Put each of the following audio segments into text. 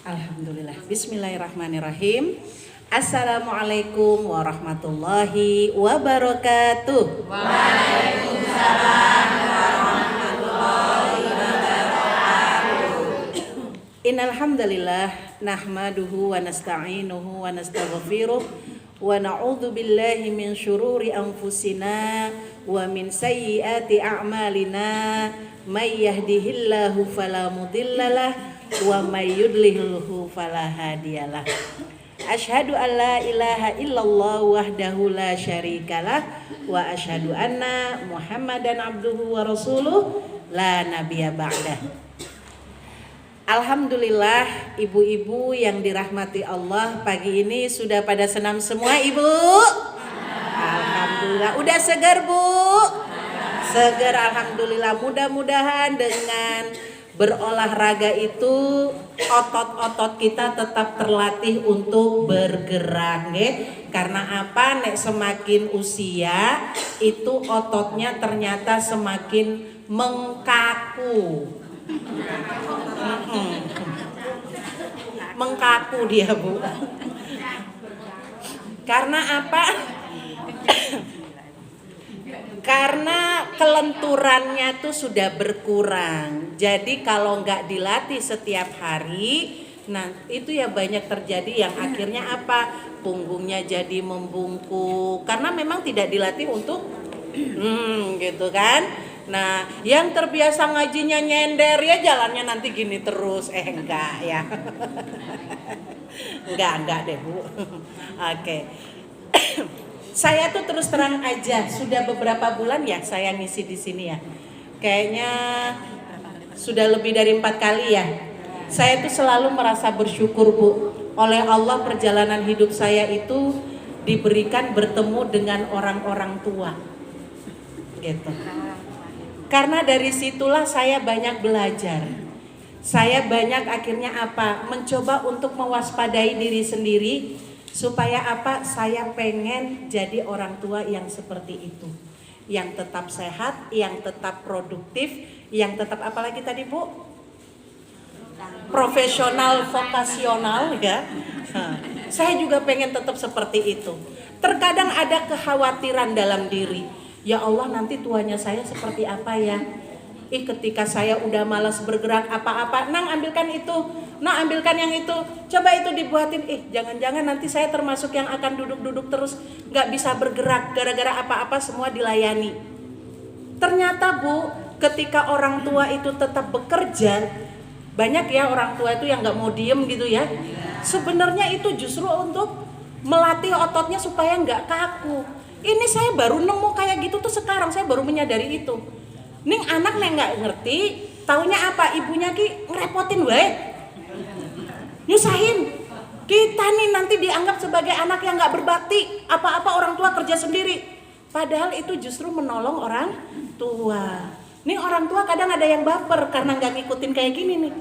Alhamdulillah. Bismillahirrahmanirrahim. Assalamualaikum warahmatullahi wabarakatuh. Waalaikumsalam warahmatullahi wabarakatuh. Innal hamdalillah nahmaduhu wa nasta'inuhu wa nastaghfiruh wa na'udzu billahi min syururi anfusina wa min sayyiati a'malina may yahdihillahu fala mudhillalah wa may yudlilhu fala hadiyalah. Asyhadu an la ilaha illallah wahdahu la syarikalah wa asyhadu anna Muhammadan abduhu wa rasuluh la nabiyya ba'dah. Alhamdulillah, ibu-ibu yang dirahmati Allah, pagi ini sudah pada senam semua, Ibu? Alhamdulillah. Udah segar, Bu? Segar, alhamdulillah. Mudah-mudahan dengan berolahraga itu otot-otot kita tetap terlatih untuk bergerak, nggih. Karena apa? Nek semakin usia itu ototnya ternyata semakin mengkaku. Mengkaku dia, Bu. Karena apa? Karena kelenturannya tuh sudah berkurang. Jadi kalau nggak dilatih setiap hari, nah itu ya banyak terjadi yang akhirnya apa? Punggungnya jadi membungkuk. Karena memang tidak dilatih untuk gitu kan. Nah, yang terbiasa ngajinya nyender ya jalannya nanti gini terus. Enggak ya. enggak deh, Bu. Oke. Saya tuh terus terang aja, sudah beberapa bulan ya saya ngisi di sini ya. Kayaknya sudah lebih dari 4 kali ya. Saya tuh selalu merasa bersyukur, Bu. Oleh Allah perjalanan hidup saya itu diberikan bertemu dengan orang-orang tua. Gitu. Karena dari situlah saya banyak belajar. Saya banyak akhirnya apa? Mencoba untuk mewaspadai diri sendiri. Supaya apa? Saya pengen jadi orang tua yang seperti itu. Yang tetap sehat, yang tetap produktif, yang tetap apalagi tadi, Bu? Profesional, vokasional ya. Saya juga pengen tetap seperti itu. Terkadang ada kekhawatiran dalam diri. Ya Allah, nanti tuanya saya seperti apa ya? Ketika saya udah malas bergerak apa-apa, Nang ambilkan itu, Nang ambilkan yang itu, coba itu dibuatin. Jangan-jangan nanti saya termasuk yang akan duduk-duduk terus, gak bisa bergerak gara-gara apa-apa semua dilayani. Ternyata, Bu, ketika orang tua itu tetap bekerja, banyak ya orang tua itu yang gak mau diem gitu ya. Sebenarnya itu justru untuk melatih ototnya supaya gak kaku. Ini saya baru nemu kayak gitu tuh sekarang, saya baru menyadari itu. Ning anak nek nggak ngerti, taunya apa? Ibunya ki ngerepotin wae, nyusahin. Kita nih nanti dianggap sebagai anak yang nggak berbakti, apa-apa orang tua kerja sendiri. Padahal itu justru menolong orang tua. Nih orang tua kadang ada yang baper karena nggak ngikutin kayak gini nih.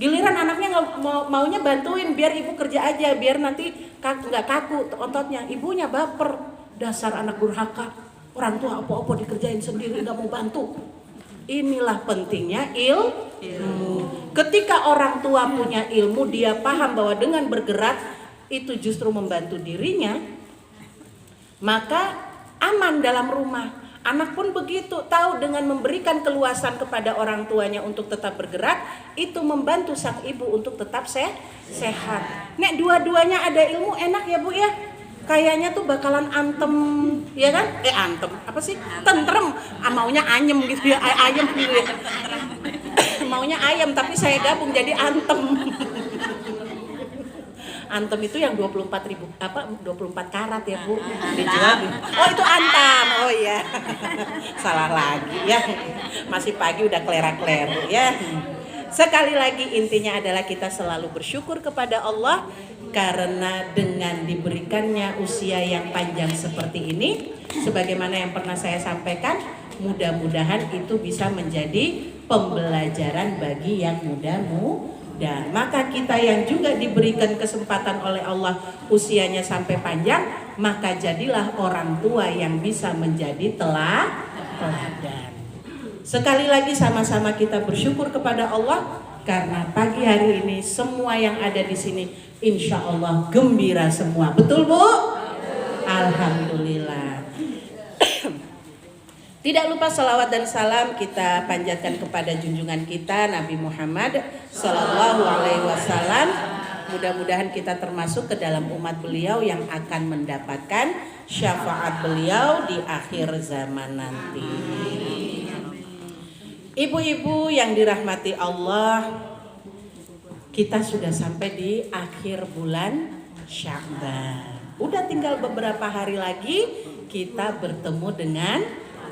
Giliran anaknya nggak maunya bantuin biar ibu kerja aja, biar nanti nggak kaku ototnya. Ibunya baper. Dasar anak durhaka, orang tua apa-apa dikerjain sendiri gak mau bantu. Inilah pentingnya ilmu. Ketika orang tua punya ilmu, dia paham bahwa dengan bergerak itu justru membantu dirinya, maka aman dalam rumah. Anak pun begitu, tahu dengan memberikan keluasan kepada orang tuanya untuk tetap bergerak, itu membantu sang ibu untuk tetap sehat. Nek dua-duanya ada ilmu, enak ya, Bu ya. Kayaknya tuh bakalan antem, ya kan? Antem, apa sih? Tentrem, maunya anyem gitu ya, ayam gitu ya. Maunya ayam, tapi saya gabung jadi antem. Antem itu yang 24.000, 24 karat ya, Bu. Dijual. Oh, itu antam. Oh iya. Salah lagi ya. Masih pagi udah klera-kleru ya. Sekali lagi intinya adalah kita selalu bersyukur kepada Allah. Karena dengan diberikannya usia yang panjang seperti ini, sebagaimana yang pernah saya sampaikan, mudah-mudahan itu bisa menjadi pembelajaran bagi yang muda-muda. Maka kita yang juga diberikan kesempatan oleh Allah usianya sampai panjang, maka jadilah orang tua yang bisa menjadi teladan. Sekali lagi sama-sama kita bersyukur kepada Allah. Karena pagi hari ini semua yang ada di sini insya Allah gembira semua. Betul Bu? Alhamdulillah. Tidak lupa salawat dan salam kita panjatkan kepada junjungan kita Nabi Muhammad Sallallahu Alaihi Wasallam. Mudah-mudahan kita termasuk ke dalam umat beliau yang akan mendapatkan syafaat beliau di akhir zaman nanti. Ibu-ibu yang dirahmati Allah, kita sudah sampai di akhir bulan Sya'ban. Udah tinggal beberapa hari lagi kita bertemu dengan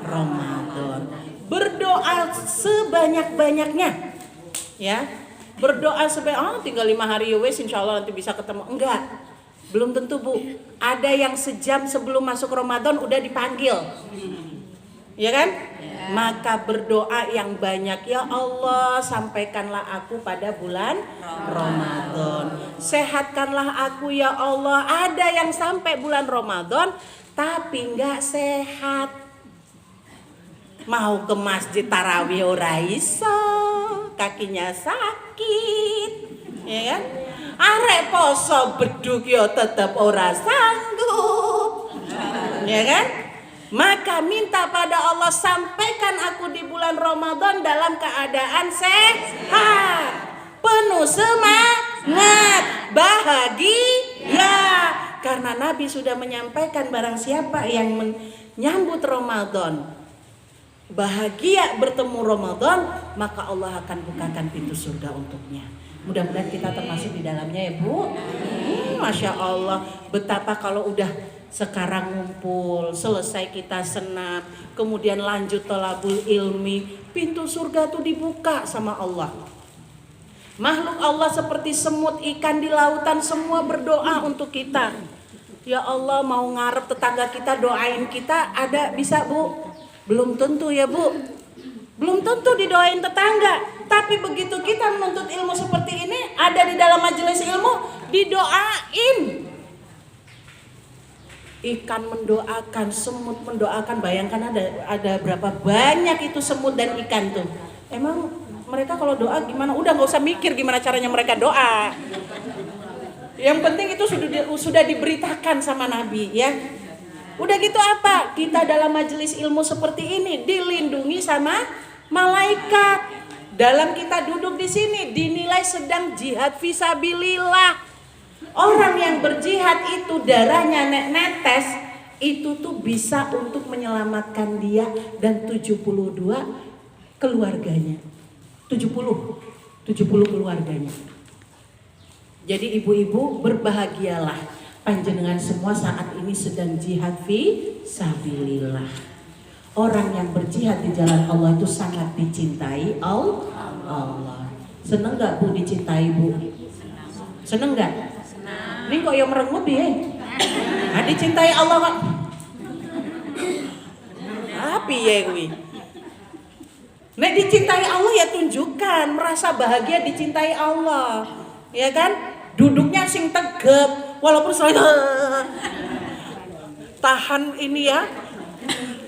Ramadan. Berdoa sebanyak-banyaknya, ya. Berdoa tinggal 5 hari ya wes, insya Allah nanti bisa ketemu. Enggak, belum tentu Bu. Ada yang sejam sebelum masuk Ramadan udah dipanggil, ya kan? Maka berdoa yang banyak, ya Allah sampaikanlah aku pada bulan Ramadan, sehatkanlah aku ya Allah. Ada yang sampai bulan Ramadan tapi nggak sehat, mau ke masjid tarawih ora iso, kakinya sakit, ya kan? Arek poso beduk yo tetep ora sanggup, ya kan? Maka minta pada Allah, sampaikan aku di bulan Ramadan dalam keadaan sehat, penuh semangat, bahagia. Karena Nabi sudah menyampaikan barang siapa yang menyambut Ramadan bahagia bertemu Ramadan, maka Allah akan bukakan pintu surga untuknya. Mudah-mudahan kita termasuk di dalamnya ya Bu. Masya Allah, betapa kalau udah sekarang ngumpul, selesai kita senam, kemudian lanjut thalabul ilmi, pintu surga tuh dibuka sama Allah. Makhluk Allah seperti semut, ikan di lautan, semua berdoa untuk kita. Ya Allah, mau ngarep tetangga kita doain kita, ada bisa Bu? Belum tentu ya Bu. Belum tentu didoain tetangga. Tapi begitu kita menuntut ilmu seperti ini, ada di dalam majelis ilmu, didoain. Ikan mendoakan, semut mendoakan. Bayangkan ada berapa banyak itu semut dan ikan tuh. Emang mereka kalau doa gimana? Udah nggak usah mikir gimana caranya mereka doa. Yang penting itu sudah diberitakan sama Nabi ya. Udah gitu apa? Kita dalam majelis ilmu seperti ini dilindungi sama malaikat. Dalam kita duduk di sini dinilai sedang jihad fisabilillah. Orang yang berjihad itu darahnya netes, itu tuh bisa untuk menyelamatkan dia dan 72 keluarganya. 70 keluarganya. Jadi ibu-ibu berbahagialah, panjenengan semua saat ini sedang jihad fisabilillah. Orang yang berjihad di jalan Allah itu sangat dicintai Allah. Seneng gak Bu dicintai Bu? Seneng gak? Ini kok yang merengut ya? Nah, dicintai Allah kok. Apa ya gue? Nek dicintai Allah ya tunjukkan, merasa bahagia dicintai Allah, ya kan? Duduknya sing tegap, walaupun selalu tahan ini ya,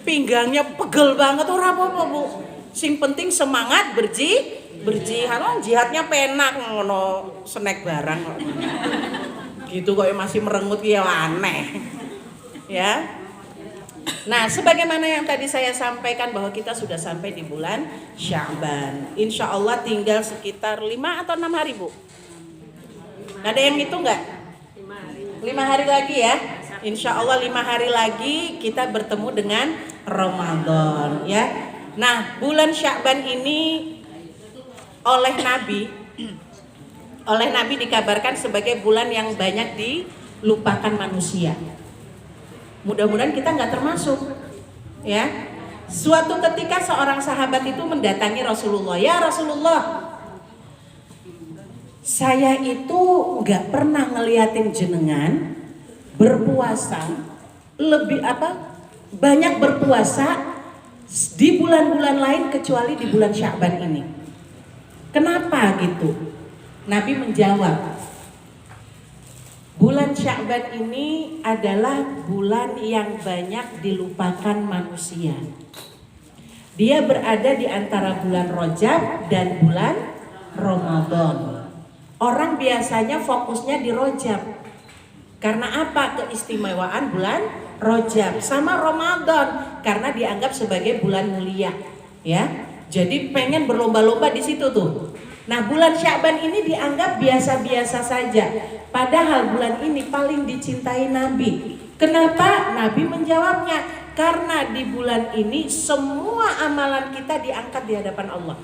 pinggangnya pegel banget, ora apa-apa Bu. Sing penting semangat berjihad, jihadnya penak ngono snack barang kok. Gitu kok masih merengut ya aneh. Ya. Nah, sebagaimana yang tadi saya sampaikan bahwa kita sudah sampai di bulan Sya'ban. Insya Allah tinggal sekitar 5 atau 6 hari Bu. Ada yang itu enggak? 5 hari lagi ya. Insya Allah 5 hari lagi kita bertemu dengan Ramadan ya. Nah, bulan Sya'ban ini oleh Nabi dikabarkan sebagai bulan yang banyak dilupakan manusia. Mudah-mudahan kita nggak termasuk, ya. Suatu ketika seorang sahabat itu mendatangi Rasulullah, ya Rasulullah, saya itu nggak pernah ngeliatin jenengan berpuasa banyak berpuasa di bulan-bulan lain kecuali di bulan Sya'ban ini. Kenapa gitu? Nabi menjawab, bulan Sya'ban ini adalah bulan yang banyak dilupakan manusia. Dia berada di antara bulan Rajab dan bulan Ramadan. Orang biasanya fokusnya di Rajab. Karena apa? Keistimewaan bulan Rajab sama Ramadan karena dianggap sebagai bulan mulia, ya. Jadi pengen berlomba-lomba di situ tuh. Nah, bulan Sya'ban ini dianggap biasa-biasa saja. Padahal bulan ini paling dicintai Nabi. Kenapa? Nabi menjawabnya, karena di bulan ini semua amalan kita diangkat di hadapan Allah.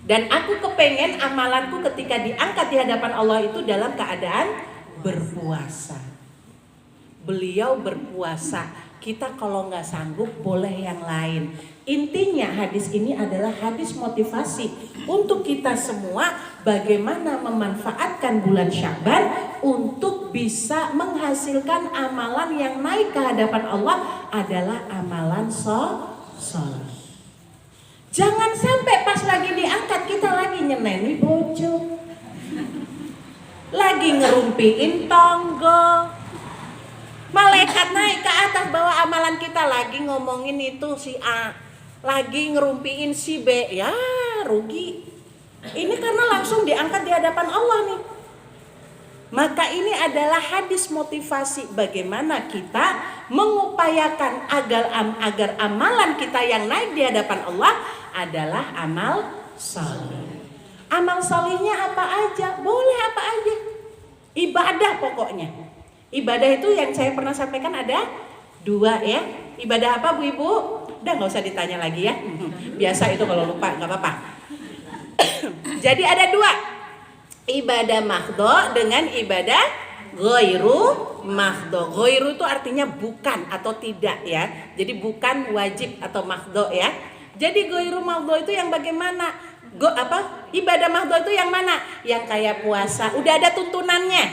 Dan aku kepengen amalanku ketika diangkat di hadapan Allah itu dalam keadaan berpuasa. Beliau berpuasa. Kita kalau nggak sanggup boleh yang lain. Intinya hadis ini adalah hadis motivasi untuk kita semua bagaimana memanfaatkan bulan Sya'ban untuk bisa menghasilkan amalan yang naik ke hadapan Allah adalah amalan soleh. Jangan sampai pas lagi diangkat kita lagi nyeneni bojo, lagi ngerumpiin tonggo, malaikat naik ke atas bawa amalan kita lagi ngomongin itu si A, lagi ngerumpiin si B, ya rugi. Ini karena langsung diangkat di hadapan Allah nih. Maka ini adalah hadis motivasi bagaimana kita mengupayakan agar amalan kita yang naik di hadapan Allah adalah amal saleh. Amal salehnya apa aja? Boleh apa aja. Ibadah pokoknya. Ibadah itu yang saya pernah sampaikan ada 2 ya. Ibadah apa Bu Ibu? Udah gak usah ditanya lagi ya. Biasa itu kalau lupa gak apa-apa. Jadi ada 2. Ibadah mahdho dengan ibadah ghairu mahdho. Ghairu itu artinya bukan atau tidak ya. Jadi bukan wajib atau mahdho ya. Jadi ghairu mahdho itu yang bagaimana? Ibadah mahdho itu yang mana? Yang kayak puasa, udah ada tuntunannya.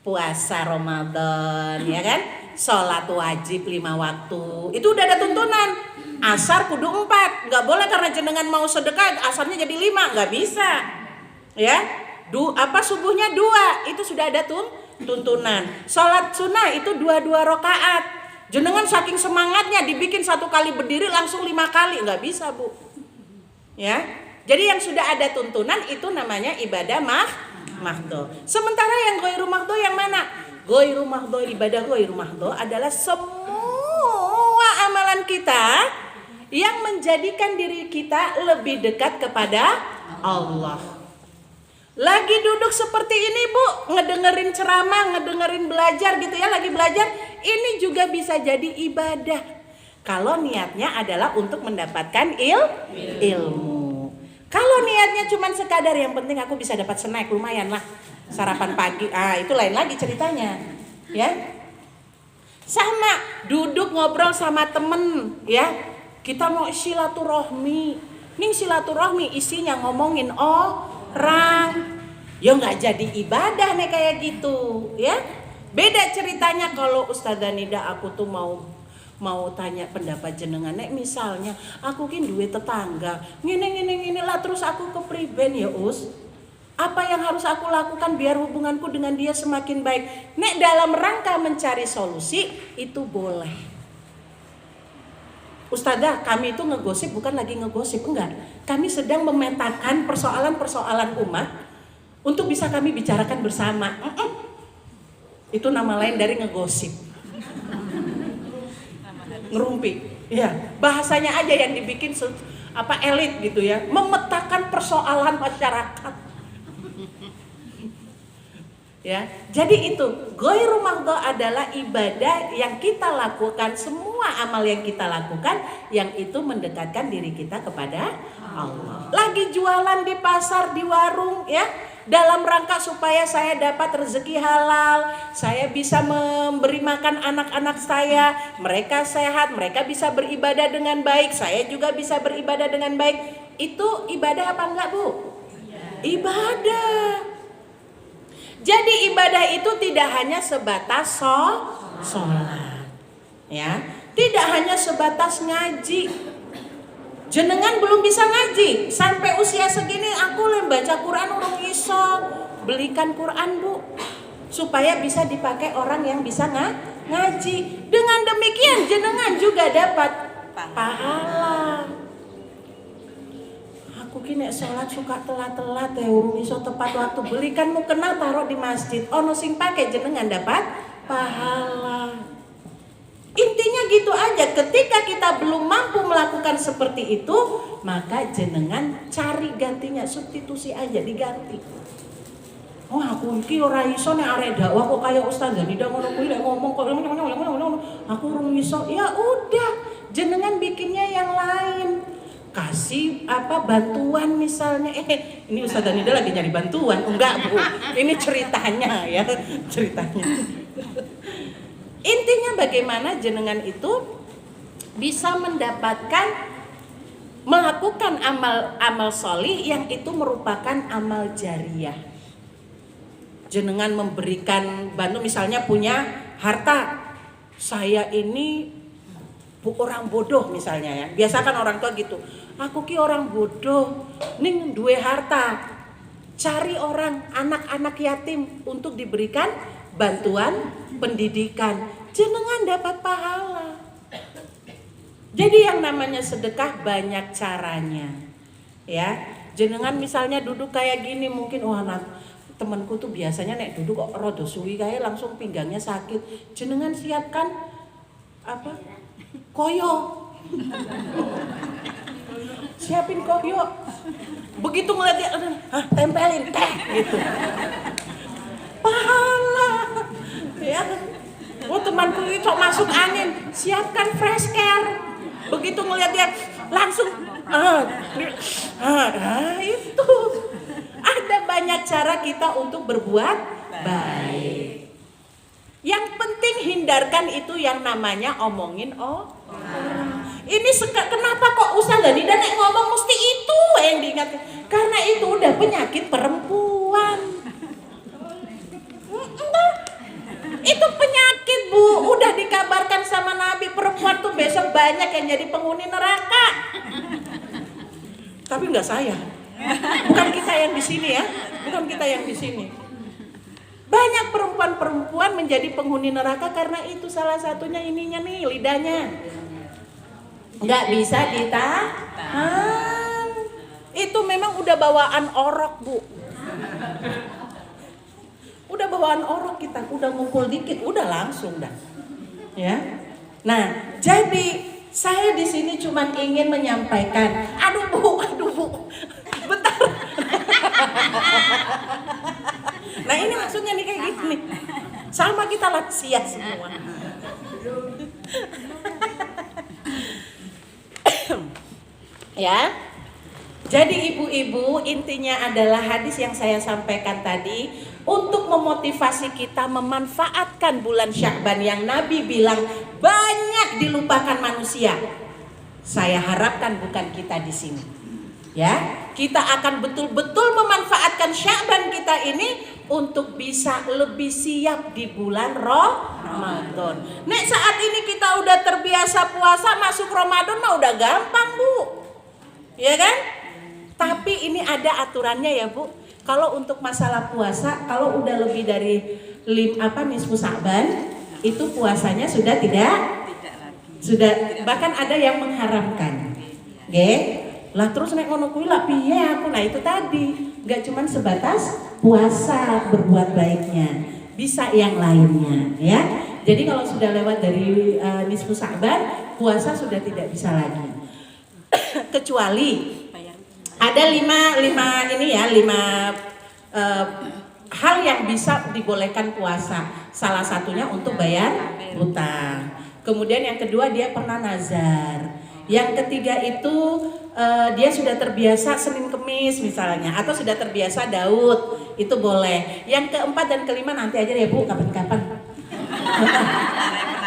Puasa Ramadan ya kan? Sholat wajib 5 waktu. Itu udah ada tuntunan. Asar kudu 4. Gak boleh karena jenengan mau sedekah asarnya jadi 5. Gak bisa. Ya. Subuhnya 2, itu sudah ada tuntunan. Sholat sunnah itu 2 rakaat. Jenengan saking semangatnya dibikin 1 kali berdiri langsung 5 kali, nggak bisa Bu. Ya, jadi yang sudah ada tuntunan itu namanya ibadah mahdho. Sementara yang ghairu mahdho yang mana? Ghairu mahdho, ibadah ghairu mahdho adalah semua amalan kita yang menjadikan diri kita lebih dekat kepada Allah. Lagi duduk seperti ini Bu, ngedengerin ceramah, ngedengerin belajar gitu ya, lagi belajar, ini juga bisa jadi ibadah. Kalau niatnya adalah untuk mendapatkan ilmu. Kalau niatnya cuma sekadar yang penting aku bisa dapat snack, lumayan lah, sarapan pagi, itu lain lagi ceritanya. Ya, sama duduk ngobrol sama temen ya, kita mau silaturahmi. Nih silaturahmi isinya ngomongin orang, ya nggak jadi ibadah nih kayak gitu ya. Beda ceritanya kalau Ustazah Nida aku tuh mau tanya pendapat jenengan, nek misalnya aku kin duwe tetangga ngene lah, terus aku kepriben ya Us, apa yang harus aku lakukan biar hubunganku dengan dia semakin baik? Nek dalam rangka mencari solusi itu boleh. Ustazah, kami itu ngegosip bukan lagi ngegosip, enggak. Kami sedang memetakan persoalan-persoalan umat untuk bisa kami bicarakan bersama. Itu nama lain dari ngegosip. Ngerumpi. Ya, bahasanya aja yang dibikin elit gitu ya, memetakan persoalan masyarakat. Ya, jadi itu ghairu mahdho adalah ibadah yang kita lakukan, semua amal yang kita lakukan yang itu mendekatkan diri kita kepada Allah. Lagi jualan di pasar, di warung ya, dalam rangka supaya saya dapat rezeki halal, saya bisa memberi makan anak-anak saya, mereka sehat, mereka bisa beribadah dengan baik, saya juga bisa beribadah dengan baik. Itu ibadah apa enggak Bu? Ibadah. Jadi ibadah itu tidak hanya sebatas sholat, ya, tidak hanya sebatas ngaji. Jenengan belum bisa ngaji sampai usia segini, aku baca Quran urung iso, belikan Quran Bu, supaya bisa dipakai orang yang bisa ngaji. Dengan demikian jenengan juga dapat pahala. Aku Aku kini sholat suka telat-telat ya, urung iso tepat waktu, belikan mukena taruh di masjid. Ono sing pakai jenengan dapat pahala. Intinya gitu aja, ketika kita belum mampu melakukan seperti itu, maka jenengan cari gantinya, substitusi aja, diganti. Oh aku iki ora iso nek arek dakwah kok kaya Ustazah Nida ngono kuwi lek ngomong kok aku ora iso. Ya udah, jenengan bikinnya yang lain. Kasih bantuan misalnya. Ini Ustazah Nida lagi nyari bantuan. Enggak, Bu. Ini ceritanya ya, ceritanya. Intinya bagaimana jenengan itu bisa melakukan amal sholih yang itu merupakan amal jariyah. Jenengan memberikan bantu, misalnya punya harta, saya ini orang bodoh misalnya ya, biasa kan orang tua gitu, aku ki orang bodoh ning duwe harta, cari orang anak-anak yatim untuk diberikan bantuan pendidikan, jenengan dapat pahala. Jadi yang namanya sedekah banyak caranya ya. Jenengan misalnya duduk kayak gini, mungkin anak temanku tuh biasanya nek duduk kok rada suwi kayak langsung pinggangnya sakit, jenengan siapkan koyo, siapin koyo, begitu ngeliat dia tempelin gitu, pahala ya. Oh temanku itu masuk angin, siapkan fresh care, begitu ngeliat dia langsung itu. Ada banyak cara kita untuk berbuat baik. Yang penting hindarkan itu yang namanya omongin ini kenapa kok Ustazah Nida nek ngomong mesti itu yang diingatkan? Karena itu udah penyakit perempuan. Itu penyakit, Bu. Udah dikabarkan sama Nabi, perempuan tuh besok banyak yang jadi penghuni neraka. Tapi enggak saya. Bukan kita yang di sini ya. Bukan kita yang di sini. Banyak perempuan-perempuan menjadi penghuni neraka karena itu, salah satunya ininya nih, lidahnya. Nggak bisa ditahan. Itu memang udah bawaan orok, Bu. Udah bawaan orok kita, udah ngumpul dikit, udah langsung dah. Ya. Nah, jadi saya di sini cuma ingin menyampaikan, aduh Bu. Bentar. Nah ini maksudnya nih kayak gini nih. Sama kita lansia semua. Ya. Jadi ibu-ibu, intinya adalah hadis yang saya sampaikan tadi untuk memotivasi kita memanfaatkan bulan Sya'ban yang Nabi bilang banyak dilupakan manusia. Saya harapkan bukan kita di sini. Ya, kita akan betul-betul memanfaatkan Sya'ban kita ini untuk bisa lebih siap di bulan Ramadan. Nek saat ini kita udah terbiasa puasa, masuk Ramadan mah udah gampang, Bu. Ya kan? Tapi ini ada aturannya ya, Bu. Kalau untuk masalah puasa, kalau udah lebih dari nisfu Sya'ban, itu puasanya sudah tidak sudah, bahkan ada yang mengharamkan. Nggih. Lah terus nek ngono kuwi lah piye aku? Nah itu tadi, enggak cuman sebatas puasa berbuat baiknya, bisa yang lainnya ya. Jadi kalau sudah lewat dari nisfu Sya'ban, puasa sudah tidak bisa lagi. Kecuali ada lima hal yang bisa dibolehkan puasa. Salah satunya untuk bayar hutang. Kemudian yang kedua dia pernah nazar. Yang ketiga itu dia sudah terbiasa Senin Kemis misalnya, atau sudah terbiasa Daud, itu boleh. Yang keempat dan kelima nanti aja ya Bu, kapan-kapan.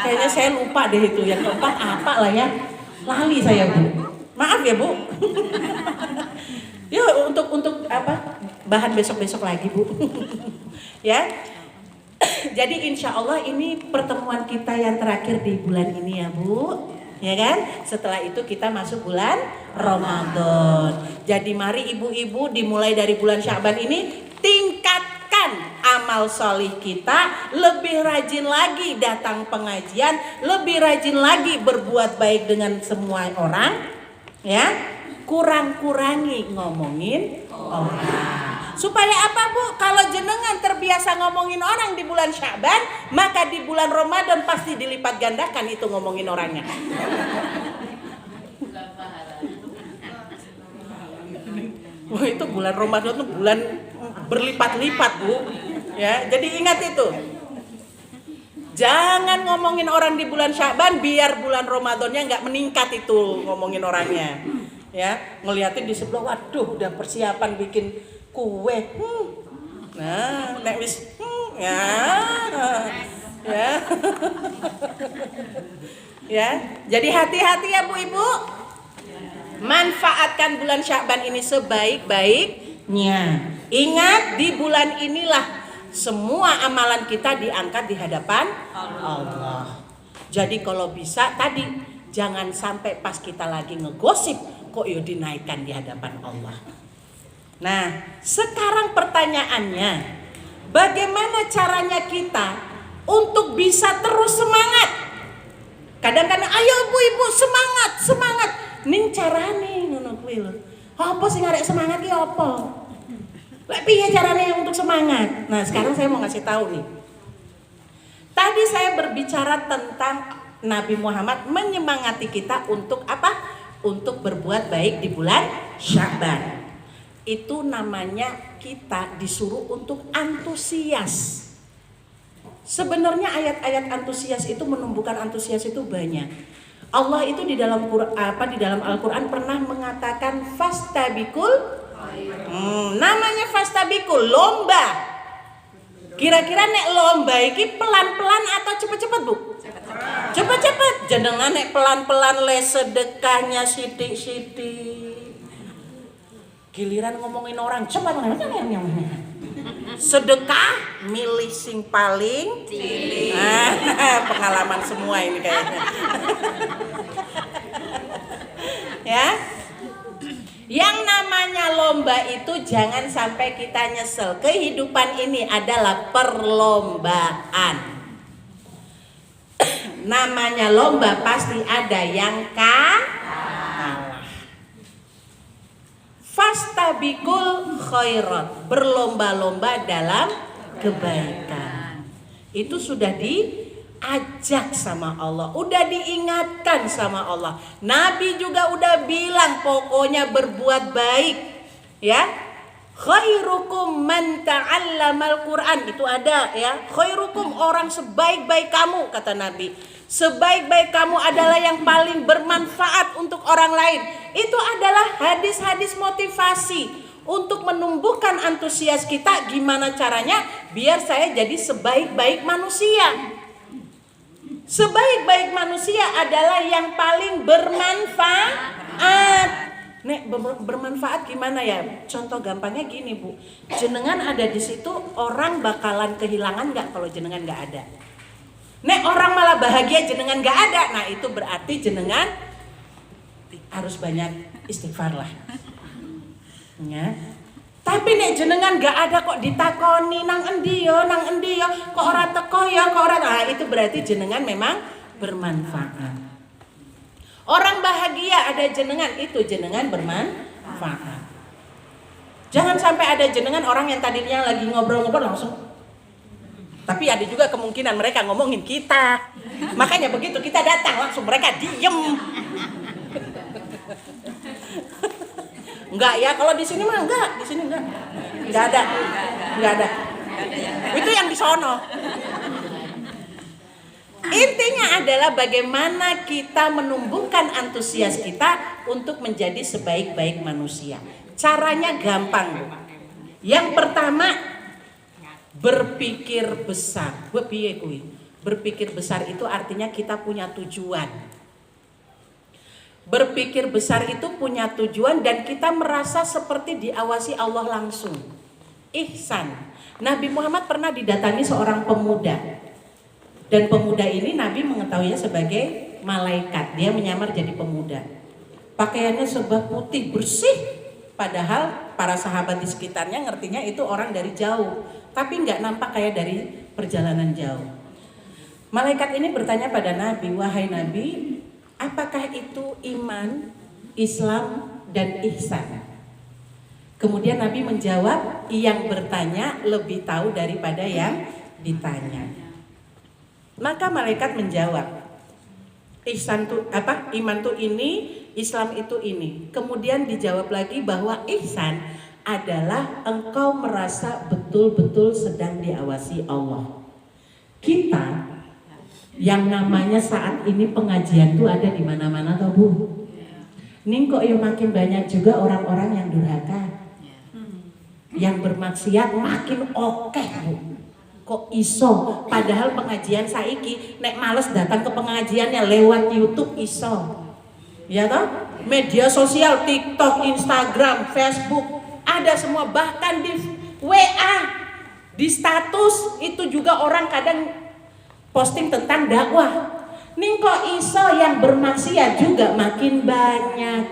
Kayaknya saya lupa deh itu. Yang keempat apa lah ya, lali saya Bu. Maaf ya Bu. Ya untuk bahan besok-besok lagi Bu. Ya. Jadi insya Allah ini pertemuan kita yang terakhir di bulan ini ya Bu. Ya kan? Setelah itu kita masuk bulan Ramadan. Jadi mari ibu-ibu dimulai dari bulan Sya'ban ini tingkatkan amal solih kita, lebih rajin lagi datang pengajian, lebih rajin lagi berbuat baik dengan semua orang, ya. kurang-kurangi ngomongin orang. Supaya apa Bu? Kalau jenengan terbiasa ngomongin orang di bulan Sya'ban, maka di bulan Ramadan pasti dilipat gandakan itu ngomongin orangnya. Wah, itu bulan Ramadan itu bulan berlipat-lipat Bu. Ya, jadi ingat itu. Jangan ngomongin orang di bulan Sya'ban biar bulan Ramadannya nggak meningkat itu ngomongin orangnya. Ya, ngeliatin di sebelah, waduh udah persiapan bikin kue. Nah, nek wis ya. Ya, jadi hati-hati ya Bu Ibu. Manfaatkan bulan Sya'ban ini sebaik-baiknya. Ingat, di bulan inilah semua amalan kita diangkat di hadapan Allah. Jadi kalau bisa tadi jangan sampai pas kita lagi ngegosip kok yo dinaikkan di hadapan Allah. Nah, sekarang pertanyaannya, bagaimana caranya kita untuk bisa terus semangat? Kadang-kadang ayo Bu Ibu semangat. Ning carane ngono kuwi lho. Apa sing arek semangat ki apa? Lek piye carane untuk semangat? Nah, sekarang saya mau ngasih tahu nih. Tadi saya berbicara tentang Nabi Muhammad menyemangati kita untuk apa? Untuk berbuat baik di bulan Sya'ban. Itu namanya kita disuruh untuk antusias. Sebenarnya ayat-ayat antusias itu menumbuhkan antusias itu banyak. Allah itu di dalam Al-Qur'an pernah mengatakan fastabikul. Namanya fastabikul, lomba. Kira-kira nek lomba iki pelan-pelan atau cepet-cepet Bu? Cepet-cepet. Jenengan nek pelan-pelan le sedekahnya sithik-sithik. Giliran ngomongin orang cepat. Sedekah milih sing paling cilik. Pengalaman semua ini kayaknya. Ya. Yang namanya lomba itu jangan sampai kita nyesel. Kehidupan ini adalah perlombaan. Namanya lomba pasti ada yang kalah. Fastabikul khairat, berlomba-lomba dalam kebaikan. Itu sudah diajak sama Allah, udah diingatkan sama Allah. Nabi juga udah bilang pokoknya berbuat baik, ya. Khairukum man ta'allamal Qur'an, itu ada ya. Khairukum, orang sebaik-baik kamu, kata Nabi. Sebaik-baik kamu adalah yang paling bermanfaat untuk orang lain. Itu adalah hadis-hadis motivasi untuk menumbuhkan antusias kita. Gimana caranya biar saya jadi sebaik-baik manusia. Sebaik-baik manusia adalah yang paling bermanfaat. Nek bermanfaat gimana ya? Contoh gampangnya gini Bu, jenengan ada di situ, orang bakalan kehilangan nggak kalau jenengan nggak ada? Nek orang malah bahagia jenengan nggak ada, nah itu berarti jenengan harus banyak istighfar lah. Ya. Tapi nek jenengan nggak ada kok ditakoni nang endi yo, kok ora teko ya, kok ora, nah itu berarti jenengan memang bermanfaat. Orang bahagia ada jenengan, itu jenengan bermanfaat. Jangan sampai ada jenengan orang yang tadinya lagi ngobrol-ngobrol langsung. Tapi ada juga kemungkinan mereka ngomongin kita. Makanya begitu kita datang langsung mereka diem. Enggak ya, kalau di sini mah enggak, di sini enggak. Enggak ada. Itu yang di sono. Intinya adalah bagaimana kita menumbuhkan antusias kita untuk menjadi sebaik-baik manusia. Caranya gampang, Bu. Yang pertama, berpikir besar. Berpikir besar itu artinya kita punya tujuan. Berpikir besar itu punya tujuan dan kita merasa seperti diawasi Allah langsung. Ihsan. Nabi Muhammad pernah didatangi seorang pemuda. Dan pemuda ini Nabi mengetahuinya sebagai malaikat. Dia menyamar jadi pemuda. Pakaiannya serba putih bersih. Padahal para sahabat di sekitarnya ngertinya itu orang dari jauh. Tapi nggak nampak kayak dari perjalanan jauh. Malaikat ini bertanya pada Nabi, wahai Nabi, apakah itu iman, Islam, dan ihsan. Kemudian Nabi menjawab, yang bertanya lebih tahu daripada yang ditanya. Maka malaikat menjawab, ihsan itu apa? Iman itu ini, Islam itu ini. Kemudian dijawab lagi bahwa ihsan adalah engkau merasa betul-betul sedang diawasi Allah. Kita yang namanya saat ini pengajian tuh ada di mana-mana toh Bu. Ning kok ya makin banyak juga orang-orang yang durhaka. Yang bermaksiat makin oke Bu. Kok iso? Padahal pengajian saiki nek males datang ke pengajiannya lewat YouTube iso. Ya toh? Media sosial TikTok, Instagram, Facebook ada semua, bahkan di WA, di status itu juga orang kadang posting tentang dakwah. Ning kok iso yang bermaksiat juga makin banyak.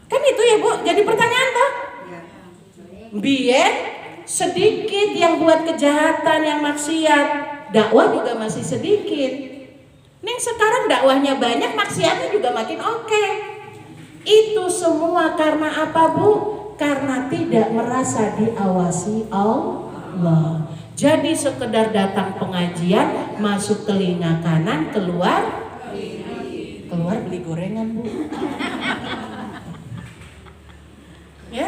Kan itu ya Bu, jadi pertanyaan toh. Biar sedikit yang buat kejahatan, yang maksiat, dakwah juga masih sedikit. Ning sekarang dakwahnya banyak, maksiatnya juga makin oke. Itu semua karena apa Bu? Karena tidak merasa diawasi Allah. Jadi sekedar datang pengajian, masuk telinga kanan, keluar beli gorengan Bu. Ya,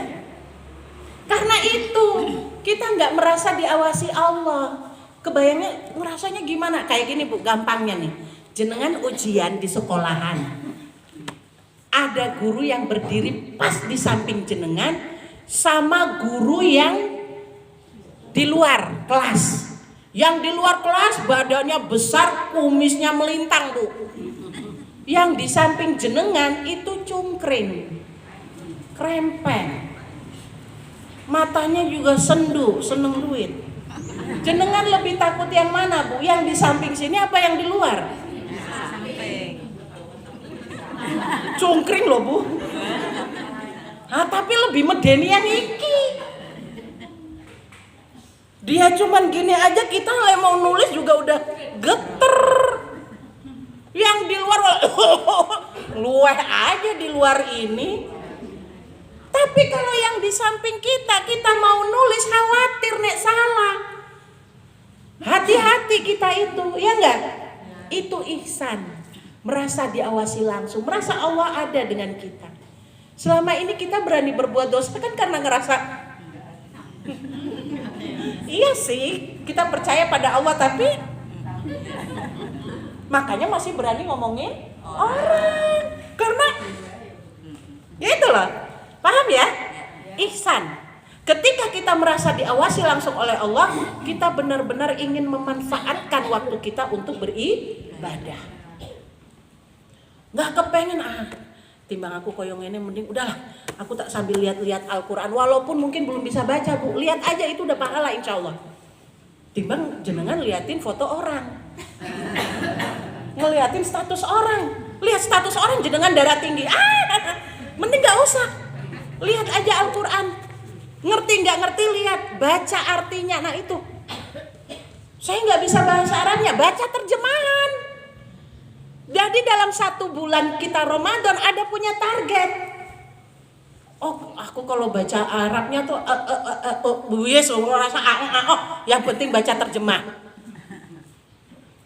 karena itu kita nggak merasa diawasi Allah. Kebayangnya ngerasanya gimana? Kayak gini Bu, gampangnya nih. Jenengan ujian di sekolahan, ada guru yang berdiri pas di samping jenengan sama guru yang di luar kelas. Yang di luar kelas badannya besar, kumisnya melintang Bu. Yang di samping jenengan itu cungkring, krempeng, matanya juga sendu, seneng duit. Jenengan lebih takut yang mana Bu? Yang di samping sini apa yang di luar? Cungkring loh Bu. Tapi lebih medeni yang iki. Dia cuman gini aja, kita mau nulis juga udah geter. Yang di luar luweh aja di luar ini. Tapi kalau yang di samping kita mau nulis khawatir nek salah. Hati-hati kita itu, ya enggak? Itu ihsan. Merasa diawasi langsung, merasa Allah ada dengan kita. Selama ini kita berani berbuat dosa kan karena ngerasa iya sih, kita percaya pada Allah, tapi makanya masih berani ngomongin orang. Karena ya itulah. Paham ya? Ihsan. Ketika kita merasa diawasi langsung oleh Allah, kita benar-benar ingin memanfaatkan waktu kita untuk beribadah. Gak kepengen timbang aku koyong ini, mending udahlah aku tak sambil lihat-lihat Al-Quran. Walaupun mungkin belum bisa baca Bu, lihat aja itu udah pahala insya Allah. Timbang jenengan liatin foto orang, ngeliatin status orang. Lihat status orang jenengan darah tinggi, mending gak usah. Lihat aja Al-Quran. Ngerti nggak ngerti, lihat, baca artinya. Nah itu, saya nggak bisa bahasa Arabnya, baca terjemahan. Jadi dalam 1 bulan kita Ramadan ada punya target. Oh, aku kalau baca Arabnya tuh rasa yang penting baca terjemah.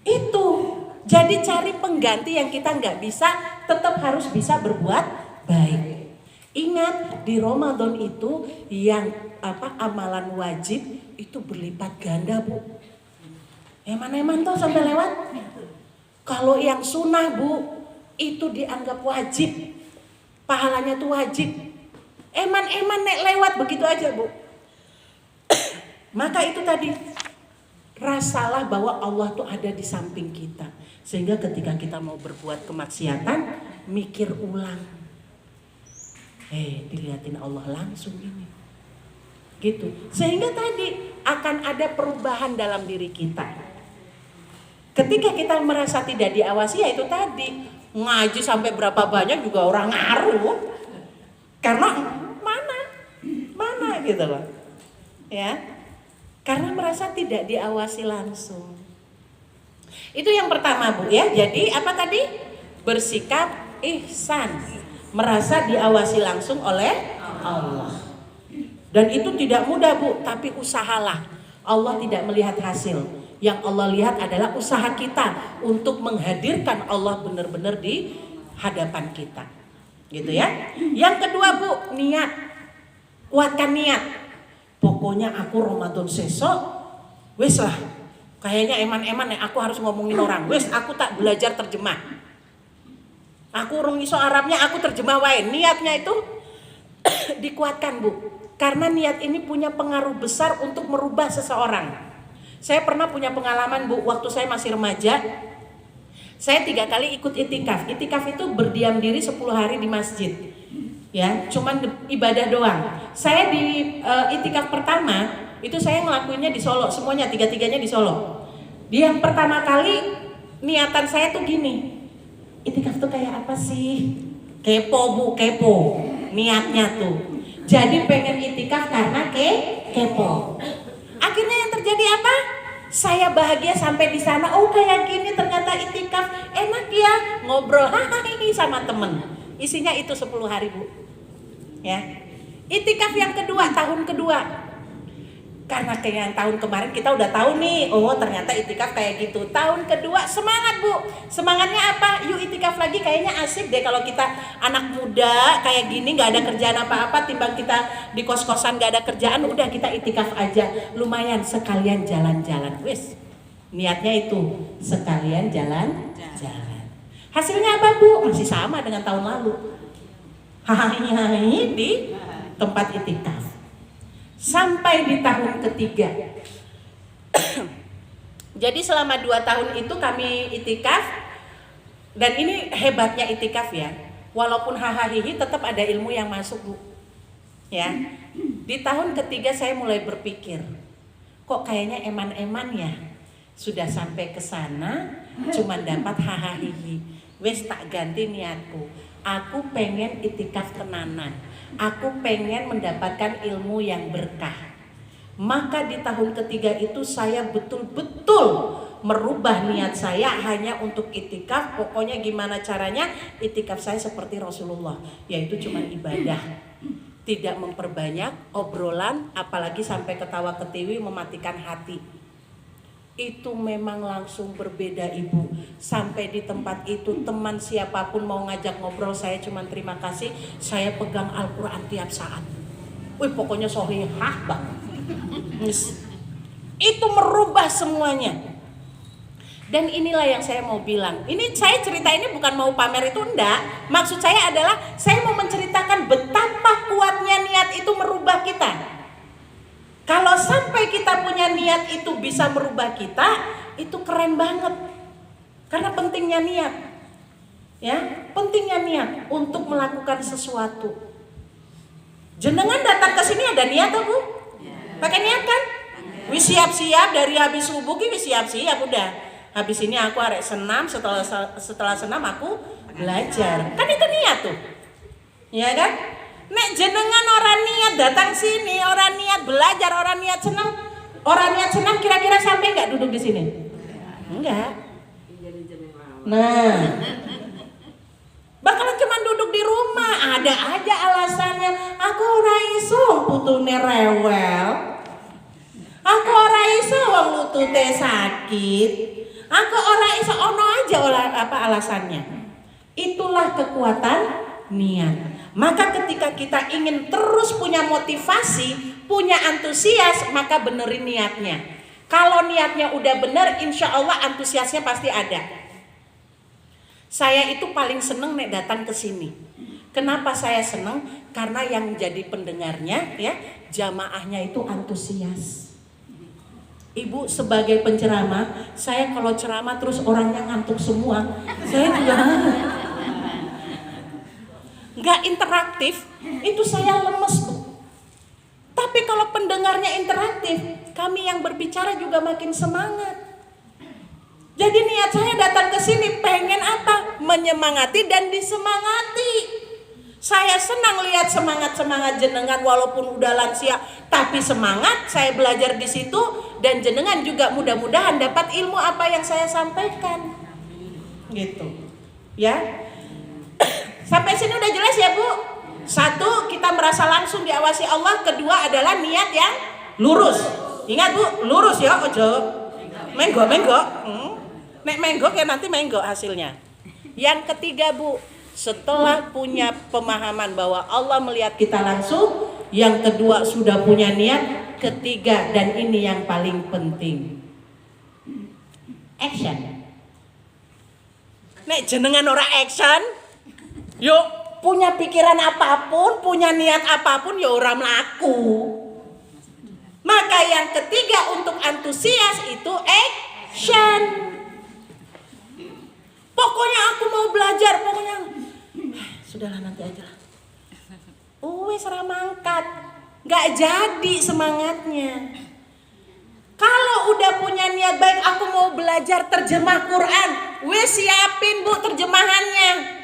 Itu. Jadi cari pengganti yang kita nggak bisa, tetap harus bisa berbuat baik. Ingat, di Ramadan itu yang amalan wajib itu berlipat ganda Bu. Eman-eman tuh sampai lewat. Kalau yang sunnah Bu, itu dianggap wajib, pahalanya tuh wajib. Eman-eman nek lewat begitu aja Bu. Maka itu tadi, rasalah bahwa Allah tuh ada di samping kita. Sehingga ketika kita mau berbuat kemaksiatan, mikir ulang. Dilihatin Allah langsung ini. Gitu. Sehingga tadi akan ada perubahan dalam diri kita. Ketika kita merasa tidak diawasi, ya itu tadi, ngaji sampai berapa banyak juga orang ngaruh. Karena mana gitu loh. Ya. Karena merasa tidak diawasi langsung. Itu yang pertama Bu ya. Jadi apa tadi? Bersikap ihsan. merasa diawasi langsung oleh Allah. Dan itu tidak mudah Bu, tapi usahalah. Allah tidak melihat hasil. Yang Allah lihat adalah usaha kita untuk menghadirkan Allah benar-benar di hadapan kita. Gitu ya. Yang kedua Bu, niat. Kuatkan niat. Pokoknya aku Ramadan sesok, wis lah. Kayaknya eman-eman ya aku harus ngomongin orang. Wis aku tak belajar terjemah. Aku urung iso Arabnya, aku terjemah wae. Niatnya itu dikuatkan Bu. Karena niat ini punya pengaruh besar untuk merubah seseorang. Saya pernah punya pengalaman Bu, waktu saya masih remaja. Saya 3 kali ikut itikaf. Itikaf itu berdiam diri 10 hari di masjid. Ya, cuman ibadah doang. Saya di itikaf pertama itu saya ngelakuinnya di Solo, semuanya 3-3-nya di Solo. Di yang pertama kali niatan saya tuh gini. Itikaf tuh kayak apa sih? Kepo Bu, kepo. Niatnya tuh. Jadi pengen itikaf karena kepo. Akhirnya yang terjadi apa? Saya bahagia sampai di sana. Oh kayak gini ternyata itikaf enak ya, ngobrol hahaha sama temen. Isinya itu 10 hari Bu. Ya. Itikaf yang kedua, tahun kedua. Karena kayak tahun kemarin kita udah tahu nih, oh ternyata itikaf kayak gitu. Tahun kedua semangat Bu. Semangatnya apa? Yuk itikaf lagi, kayaknya asik deh kalau kita anak muda kayak gini nggak ada kerjaan apa-apa, timbang kita di kos-kosan nggak ada kerjaan, udah kita itikaf aja. Lumayan sekalian jalan-jalan. Wis. Niatnya itu sekalian jalan-jalan. Hasilnya apa Bu? Masih sama dengan tahun lalu. Hahaha di tempat itikaf. Sampai di tahun ketiga. Jadi selama 2 tahun itu kami itikaf. Dan ini hebatnya itikaf ya. Walaupun hahaha tetap ada ilmu yang masuk Bu. Ya. Di tahun ketiga saya mulai berpikir, kok kayaknya eman-eman ya. Sudah sampai ke sana cuman dapat hahaha. Wes tak ganti niatku. Aku pengen itikaf tenanan. Aku pengen mendapatkan ilmu yang berkah. Maka di tahun ketiga itu saya betul-betul merubah niat saya hanya untuk itikaf. Pokoknya gimana caranya itikaf saya seperti Rasulullah, yaitu cuma ibadah. Tidak memperbanyak obrolan, apalagi sampai ketawa ketiwi mematikan hati. Itu memang langsung berbeda Ibu. Sampai di tempat itu teman siapapun mau ngajak ngobrol, saya cuma terima kasih. Saya pegang Al-Quran tiap saat. Wih pokoknya sohihah banget. Itu merubah semuanya. Dan inilah yang saya mau bilang. Ini saya cerita ini bukan mau pamer, itu enggak. Maksud saya adalah saya mau menceritakan betapa kuatnya niat itu merubah kita. Kalau sampai kita punya niat itu bisa merubah kita, itu keren banget. Karena pentingnya niat. Ya, pentingnya niat untuk melakukan sesuatu. Jenengan datang ke sini ada niat tuh Bu? Pakai niat kan? Wis siap-siap dari habis subuh wis siap-siap udah. Habis ini aku arek senam, setelah senam aku belajar. Kan itu niat tuh. Ya kan? Nek jenengan orang niat datang sini, orang niat belajar, orang niat senam, kira-kira sampai nggak duduk di sini? Enggak. Nah, bakalan cuma duduk di rumah, ada aja alasannya. Aku ora iso putune rewel. Aku ora iso wong lutute sakit. Aku ora iso, ono aja alasannya. Itulah kekuatan niat. Maka ketika kita ingin terus punya motivasi, punya antusias, maka benerin niatnya. Kalau niatnya udah bener, insya Allah antusiasnya pasti ada. Saya itu paling seneng nek datang ke sini. Kenapa saya seneng? Karena yang jadi pendengarnya, ya, jamaahnya itu antusias. Ibu sebagai penceramah, saya kalau ceramah terus orangnya ngantuk semua, saya juga nggak interaktif, itu saya lemes Bu. Tapi kalau pendengarnya interaktif, kami yang berbicara juga makin semangat. Jadi niat saya datang ke sini pengen apa? Menyemangati dan disemangati. Saya senang lihat semangat-semangat jenengan walaupun udah lansia, tapi semangat. Saya belajar di situ dan jenengan juga mudah-mudahan dapat ilmu apa yang saya sampaikan. Gitu. Ya. Sampai sini udah jelas ya Bu? Satu, kita merasa langsung diawasi Allah. Kedua adalah niat yang lurus. Ingat Bu, lurus ya, ojo menggo. Nek menggo kayak nanti menggo hasilnya. Yang ketiga Bu, setelah punya pemahaman bahwa Allah melihat kita langsung, yang kedua sudah punya niat, ketiga dan ini yang paling penting, action. Nek jenengan ora action, yuk punya pikiran apapun, punya niat apapun ya ora mlaku. Maka yang ketiga untuk antusias itu action. Pokoknya aku mau belajar, pokoknya sudahlah nanti aja lah. Wes ora mangkat, nggak jadi semangatnya. Kalau udah punya niat baik, aku mau belajar terjemah Quran, wes siapin Bu terjemahannya.